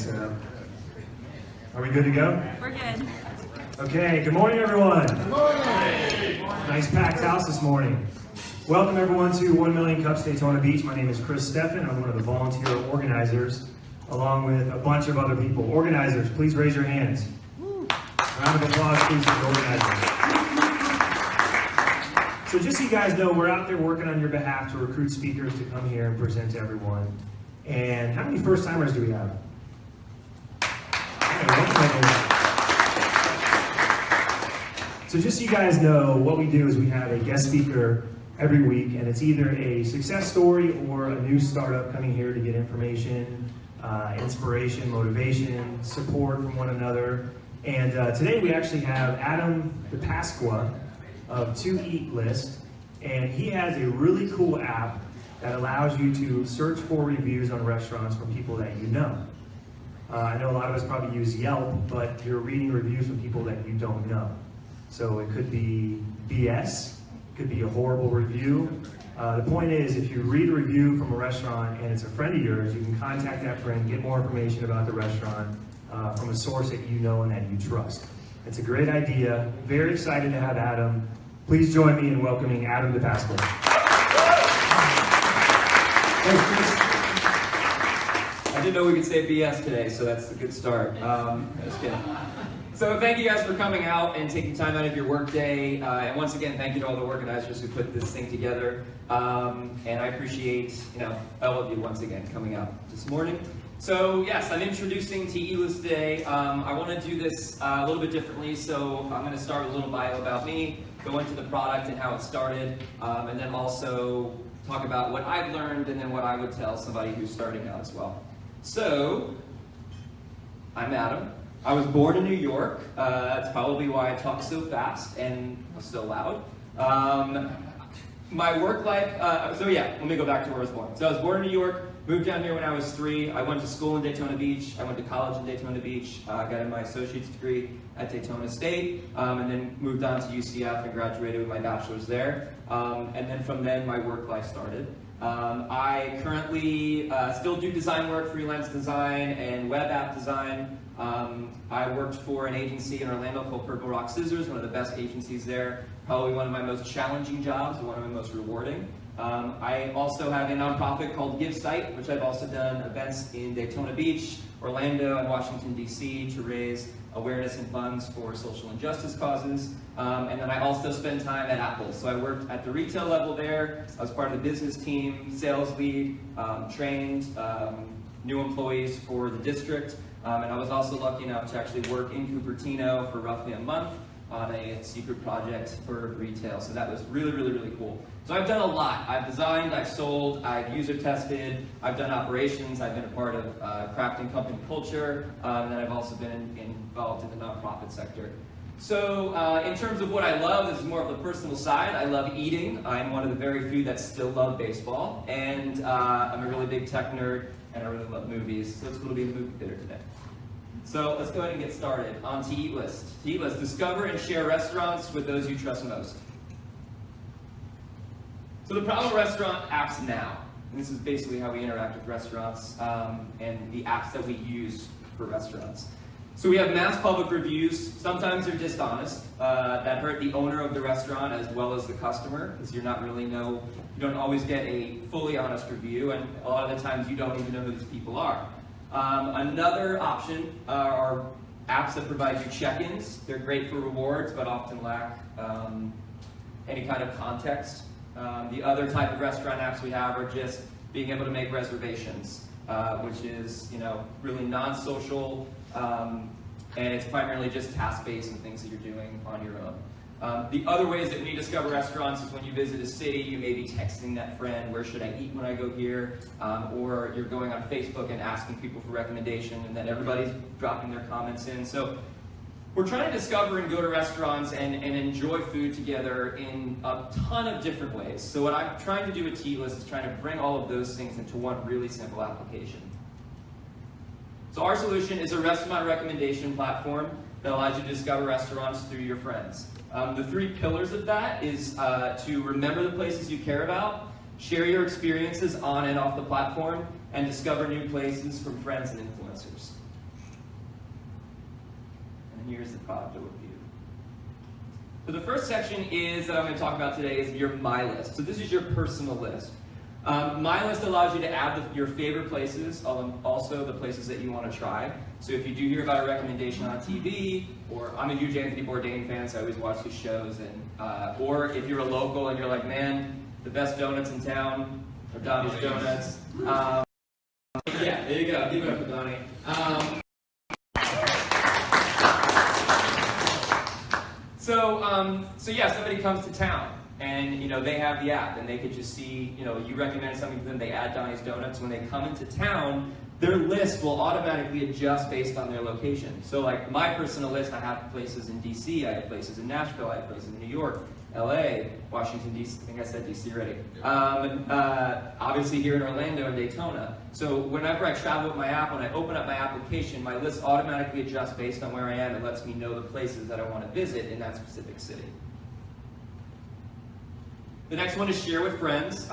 So, are we good to go? We're good. Okay, good morning, everyone. Good morning. Nice packed house this morning. Welcome, everyone, to 1 Million Cups Daytona Beach. My name is Chris Steffen. I'm one of the volunteer organizers, along with a bunch of other people. Organizers, please raise your hands. Round of applause, please, for the organizers. So just so you guys know, we're out there working on your behalf to recruit speakers to come here and present to everyone. And how many first-timers do we have? So just so you guys know, what we do is we have a guest speaker every week, and it's either a success story or a new startup coming here to get information, inspiration, motivation, support from one another. And today we actually have Adam DePasqua of To Eat List, and he has a really cool app that allows you to search for reviews on restaurants from people that you know. I know a lot of us probably use Yelp, but you're reading reviews from people that you don't know. So it could be BS, it could be a horrible review. The point is, if you read a review from a restaurant and it's a friend of yours, you can contact that friend, get more information about the restaurant from a source that you know and that you trust. It's a great idea. Very excited to have Adam. Please join me in welcoming Adam DePasqua. Thanks, Chris. I didn't know we could say BS today, so that's a good start. Just kidding. So thank you guys for coming out and taking time out of your workday. And once again, thank you to all the organizers who put this thing together. And I appreciate all of you once again coming out this morning. So yes, I'm introducing To Eat List today. I want to do this a little bit differently. So I'm going to start with a little bio about me, go into the product and how it started, and then also talk about what I've learned and then what I would tell somebody who's starting out as well. So, I'm Adam. I was born in New York. That's probably why I talk so fast and so loud. My work life, let me go back to where I was born. So I was born in New York, moved down here when I was 3. I went to school in Daytona Beach. I went to college in Daytona Beach. Got my associate's degree at Daytona State, and then moved on to UCF and graduated with my bachelor's there. And then from then, my work life started. I currently still do design work, freelance design, and web app design. I worked for an agency in Orlando called Purple Rock Scissors, one of the best agencies there. Probably one of my most challenging jobs, one of my most rewarding. I also have a nonprofit called Give Site, which I've also done events in Daytona Beach, Orlando, and Washington, D.C. to raise awareness and funds for social injustice causes. And then I also spend time at Apple. So I worked at the retail level there. I was part of the business team, sales lead, trained new employees for the district. And I was also lucky enough to actually work in Cupertino for roughly a month on a secret project for retail. So that was really, really, really cool. So I've done a lot. I've designed, I've sold, I've user tested, I've done operations, I've been a part of crafting company culture, and then I've also been involved in the nonprofit sector. So in terms of what I love, this is more of the personal side. I love eating. I'm one of the very few that still love baseball. And I'm a really big tech nerd, and I really love movies. So it's cool to be in the movie theater today. So let's go ahead and get started on To Eat List. To Eat List, discover and share restaurants with those you trust most. So the problem with restaurant apps now, and this is basically how we interact with restaurants and the apps that we use for restaurants. So we have mass public reviews. Sometimes they're dishonest. That hurt the owner of the restaurant as well as the customer, because you don't always get a fully honest review, and a lot of the times you don't even know who these people are. Another option are apps that provide you check-ins. They're great for rewards, but often lack any kind of context. The other type of restaurant apps we have are just being able to make reservations, which is really non-social, and it's primarily just task-based and things that you're doing on your own. The other ways that we discover restaurants is when you visit a city, you may be texting that friend, where should I eat when I go here? Or you're going on Facebook and asking people for recommendation, and then everybody's dropping their comments in. So we're trying to discover and go to restaurants and enjoy food together in a ton of different ways. So what I'm trying to do with To Eat List is trying to bring all of those things into one really simple application. So our solution is a restaurant recommendation platform that allows you to discover restaurants through your friends. The 3 pillars of that is to remember the places you care about, share your experiences on and off the platform, and discover new places from friends and influencers. and here's the product overview. So the first section is that I'm going to talk about today is your My List. So this is your personal list. My List allows you to add your favorite places, also the places that you want to try. So if you do hear about a recommendation on TV, or I'm a huge Anthony Bourdain fan, so I always watch his shows, and or if you're a local and you're like, man, the best donuts in town are Donnie's Donuts. Yeah, there you go. Give it up for Donnie. So yeah, somebody comes to town, and they have the app, and they could just see, you recommend something to them, they add Donnie's Donuts. When they come into town, their list will automatically adjust based on their location. So like my personal list, I have places in DC, I have places in Nashville, I have places in New York, LA, Washington DC, I think I said DC already. Obviously here in Orlando and Daytona. So whenever I travel with my app, when I open up my application, my list automatically adjusts based on where I am. It lets me know the places that I want to visit in that specific city. The next one is share with friends.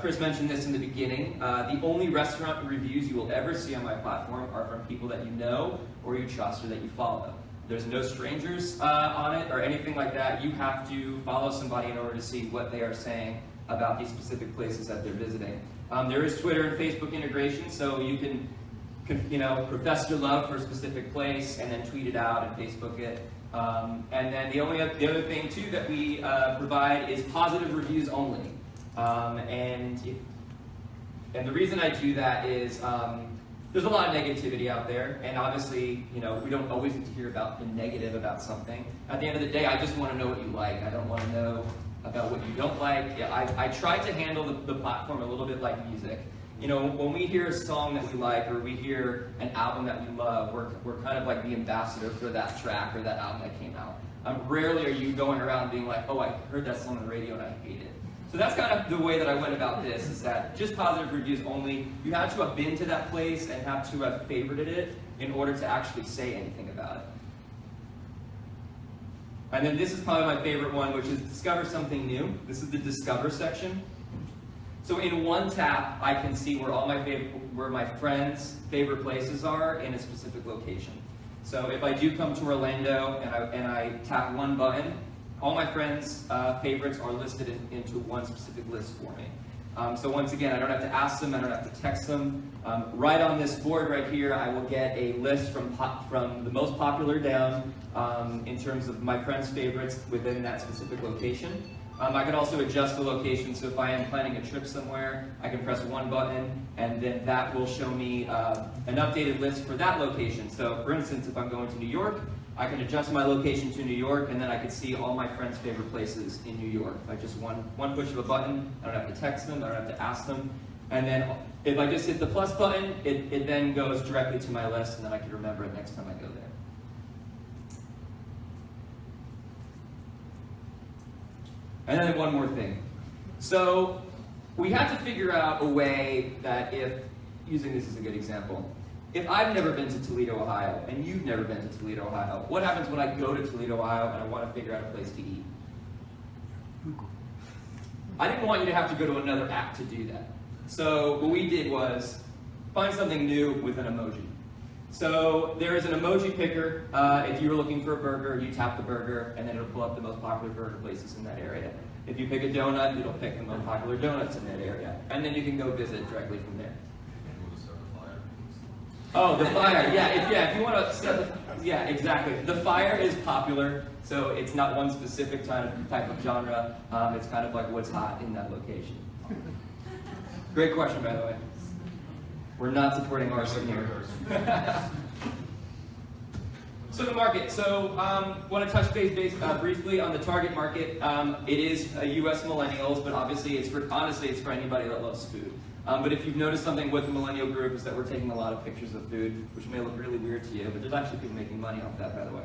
Chris mentioned this in the beginning. The only restaurant reviews you will ever see on my platform are from people that you know or you trust or that you follow. There's no strangers on it or anything like that. You have to follow somebody in order to see what they are saying about these specific places that they're visiting. There is Twitter and Facebook integration, so you can profess your love for a specific place and then tweet it out and Facebook it. And then the other thing too that we provide is positive reviews only. And the reason I do that is there's a lot of negativity out there, and obviously, we don't always get to hear about the negative about something. At the end of the day, I just want to know what you like. I don't want to know about what you don't like. Yeah, I try to handle the platform a little bit like music. When we hear a song that we like, or we hear an album that we love, we're kind of like the ambassador for that track or that album that came out. Rarely are you going around being like, oh, I heard that song on the radio and I hate it. So that's kind of the way that I went about this, is that just positive reviews only. You have to have been to that place and have to have favorited it in order to actually say anything about it. And then this is probably my favorite one, which is discover something new. This is the discover section. So in one tap, I can see where my friends' favorite places are in a specific location. So if I do come to Orlando and I tap one button, all my friends' favorites are listed into one specific list for me. So once again, I don't have to ask them, I don't have to text them. Right on this board right here, I will get a list from the most popular down in terms of my friends' favorites within that specific location. I can also adjust the location, so if I am planning a trip somewhere, I can press one button, and then that will show me an updated list for that location. So for instance, if I'm going to New York, I can adjust my location to New York, and then I can see all my friends' favorite places in New York by just one push of a button. I don't have to text them, I don't have to ask them. And then if I just hit the plus button, it then goes directly to my list, and then I can remember it next time I go there. And then one more thing. So we had to figure out a way that using this as a good example, if I've never been to Toledo, Ohio, and you've never been to Toledo, Ohio, what happens when I go to Toledo, Ohio, and I want to figure out a place to eat? I didn't want you to have to go to another app to do that. So what we did was find something new with an emoji. So there is an emoji picker. If you were looking for a burger, you tap the burger, and then it'll pull up the most popular burger places in that area. If you pick a donut, it'll pick the most popular donuts in that area. And then you can go visit directly from there. Oh, the fire, if you want to set yeah, exactly. The fire is popular, so it's not one specific type of genre. It's kind of like what's hot in that location. Great question, by the way. We're not supporting arson here. So the market. So want to touch base briefly on the target market. It is U.S. millennials, but obviously it's for anybody that loves food. But if you've noticed something with the millennial group is that we're taking a lot of pictures of food, which may look really weird to you, but there's actually people making money off that, by the way.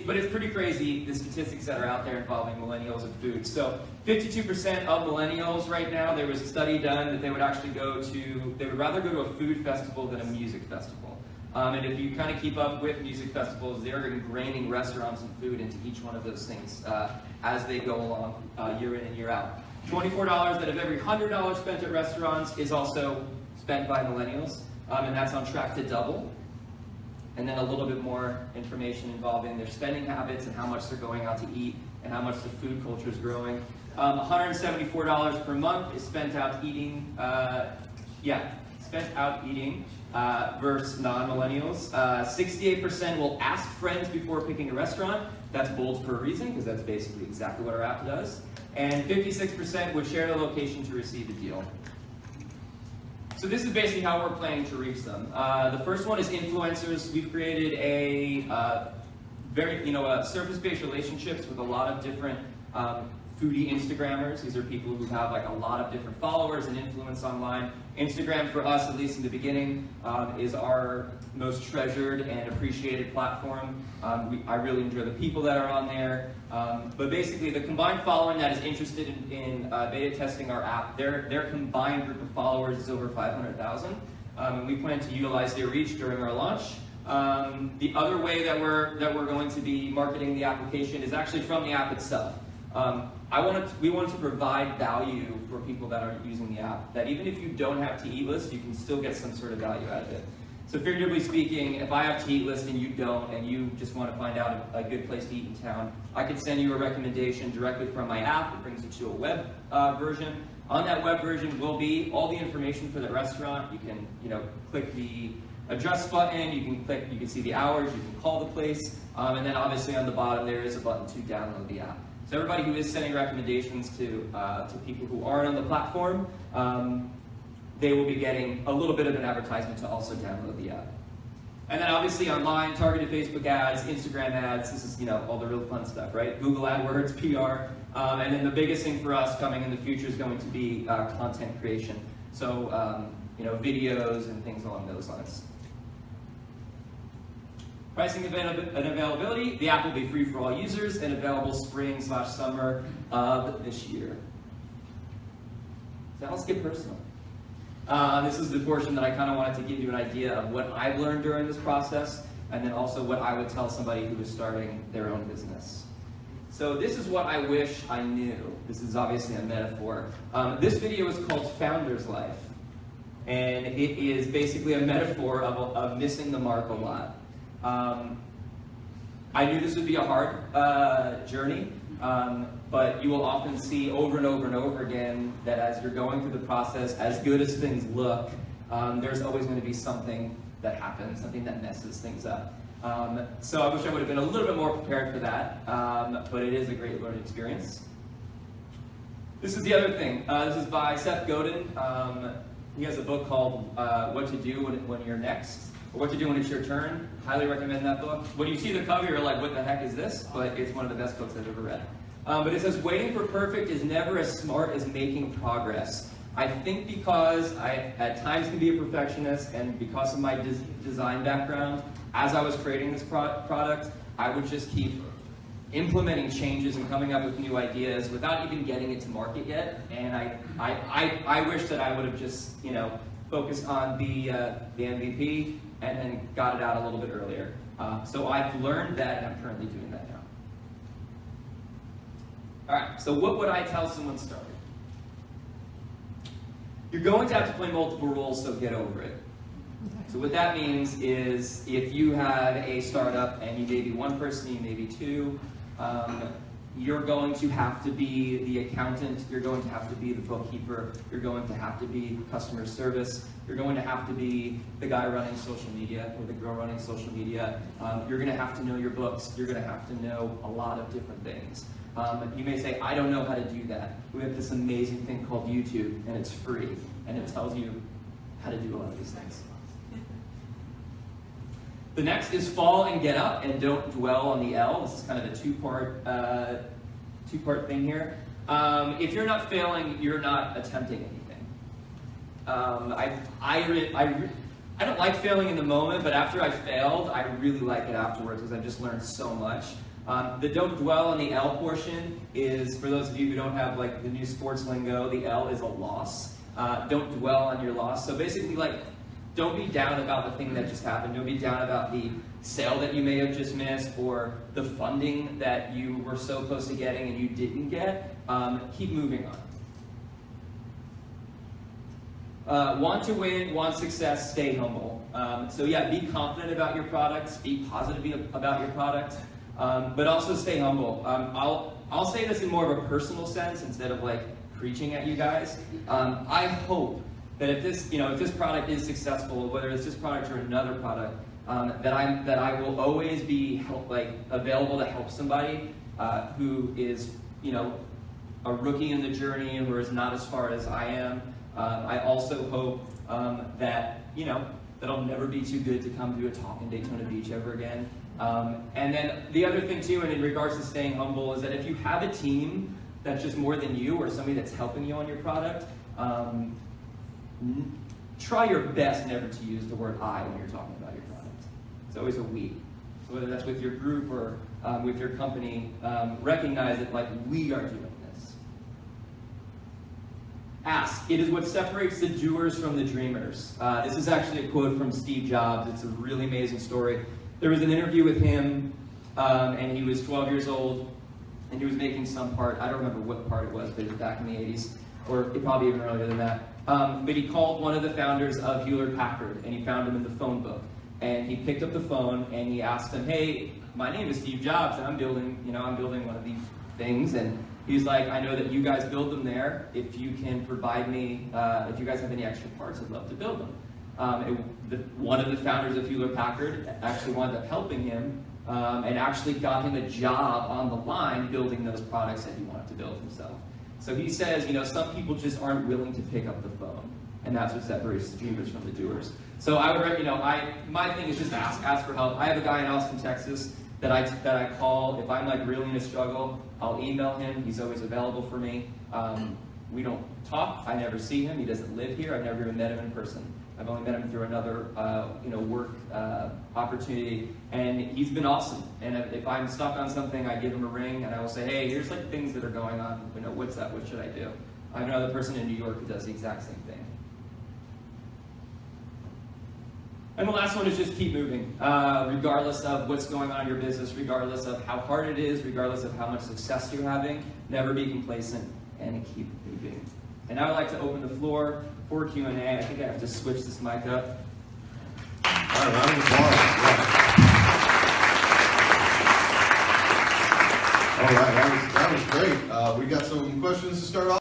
But it's pretty crazy, the statistics that are out there involving millennials and food. So 52% of millennials right now, there was a study done that they would rather go to a food festival than a music festival. And if you kind of keep up with music festivals, they're ingraining restaurants and food into each one of those things as they go along year in and year out. $24 out of every $100 spent at restaurants is also spent by millennials, and that's on track to double. and then a little bit more information involving their spending habits and how much they're going out to eat and how much the food culture is growing. $174 per month is spent out eating, versus non-millennials. 68% will ask friends before picking a restaurant. That's bold for a reason, because that's basically exactly what our app does. And 56% would share the location to receive a deal. So this is basically how we're planning to reach them. The first one is influencers. We've created a surface-based relationships with a lot of different foodie Instagrammers. These are people who have like a lot of different followers and influence online. Instagram for us, at least in the beginning, is our most treasured and appreciated platform. I really enjoy the people that are on there. But basically, the combined following that is interested in beta testing our app, their combined group of followers is over 500,000. And we plan to utilize their reach during our launch. The other way that we're going to be marketing the application is actually from the app itself. We want to provide value for people that are using the app, that even if you don't have to eat list, you can still get some sort of value out of it. So figuratively speaking, if I have to eat list and you don't, and you just want to find out a good place to eat in town, I could send you a recommendation directly from my app. It brings you to a web version. On that web version will be all the information for the restaurant. You can, click the address button. You can see the hours. You can call the place, and then obviously on the bottom there is a button to download the app. So everybody who is sending recommendations to people who aren't on the platform, they will be getting a little bit of an advertisement to also download the app. And then obviously online, targeted Facebook ads, Instagram ads, this is all the real fun stuff, right? Google AdWords, PR, and then the biggest thing for us coming in the future is going to be content creation. So videos and things along those lines. Pricing and availability, the app will be free for all users and available spring/summer of this year. So now let's get personal. This is the portion that I kind of wanted to give you an idea of what I've learned during this process, and then also what I would tell somebody who is starting their own business. So this is what I wish I knew. This is obviously a metaphor. This video is called Founder's Life, and it is basically a metaphor of missing the mark a lot. I knew this would be a hard journey, but you will often see over and over and over again that as you're going through the process, as good as things look, there's always going to be something that happens, something that messes things up. So I wish I would have been a little bit more prepared for that, but it is a great learning experience. This is the other thing. This is by Seth Godin. He has a book called What to Do When You're Next. What to Do When It's Your Turn. Highly recommend that book. When you see the cover, you're like, what the heck is this? But it's one of the best books I've ever read. But it says, waiting for perfect is never as smart as making progress. I think because I, at times, can be a perfectionist, and because of my design background, as I was creating this product, I would just keep implementing changes and coming up with new ideas without even getting it to market yet. And I wish that I would have just, focused on the MVP and then got it out a little bit earlier. So I've learned that, and I'm currently doing that now. All right, so what would I tell someone starting? You're going to have to play multiple roles, so get over it. So what that means is if you have a startup and you may be one person, you may be two, you're going to have to be the accountant, you're going to have to be the bookkeeper, you're going to have to be customer service, you're going to have to be the guy running social media or the girl running social media, you're going to have to know your books, you're going to have to know a lot of different things. You may say, I don't know how to do that. We have this amazing thing called YouTube, and it's free, and it tells you how to do a lot of these things. The next is fall and get up, and don't dwell on the L. This is kind of a two-part thing here. If you're not failing, you're not attempting anything. I don't like failing in the moment, but after I failed, I really like it afterwards because I've just learned so much. The don't dwell on the L portion is, for those of you who don't have like the new sports lingo, the L is a loss. Don't dwell on your loss. So basically, don't be down about the thing that just happened. Don't be down about the sale that you may have just missed or the funding that you were so close to getting and you didn't get. Keep moving on. want to win, want success, stay humble. So yeah, be confident about your product, speak positively about your product, but also stay humble. I'll say this in more of a personal sense instead of like preaching at you guys. I hope that if this product is successful, whether it's this product or another product, that I will always be available to help somebody who is a rookie in the journey and who is not as far as I am. I also hope that that I'll never be too good to come do a talk in Daytona Beach ever again. And then the other thing too, and in regards to staying humble, is that if you have a team that's just more than you or somebody that's helping you on your product, try your best never to use the word I when you're talking about your product. It's always a we. So whether that's with your group or with your company, recognize that like we are doing this. Ask. It is what separates the doers from the dreamers. This is actually a quote from Steve Jobs. It's a really amazing story. There was an interview with him, and he was 12 years old, and he was making some part. I don't remember what part it was, but it was back in the 80s, or probably even earlier than that. But he called one of the founders of Hewlett-Packard, and he found him in the phone book. And he picked up the phone, and he asked him, "Hey, my name is Steve Jobs, and I'm building one of these things." And he's like, "I know that you guys build them there. If you can provide me, if you guys have any extra parts, I'd love to build them." One of the founders of Hewlett-Packard actually wound up helping him and actually got him a job on the line building those products that he wanted to build himself. So he says, some people just aren't willing to pick up the phone, and that's what separates the dreamers from the doers. So I would, my thing is just ask for help. I have a guy in Austin, Texas that I call if I'm like really in a struggle. I'll email him. He's always available for me. We don't talk. I never see him. He doesn't live here. I've never even met him in person. I've only met him through another, work opportunity, and he's been awesome. And if I'm stuck on something, I give him a ring, and I will say, "Hey, here's like things that are going on. What's that? What should I do?" I have another person in New York who does the exact same thing. And the last one is just keep moving, regardless of what's going on in your business, regardless of how hard it is, regardless of how much success you're having. Never be complacent and keep moving. And I would like to open the floor for Q&A. I think I have to switch this mic up. All right, round of applause. Yeah. All right, that was great. We got some questions to start off.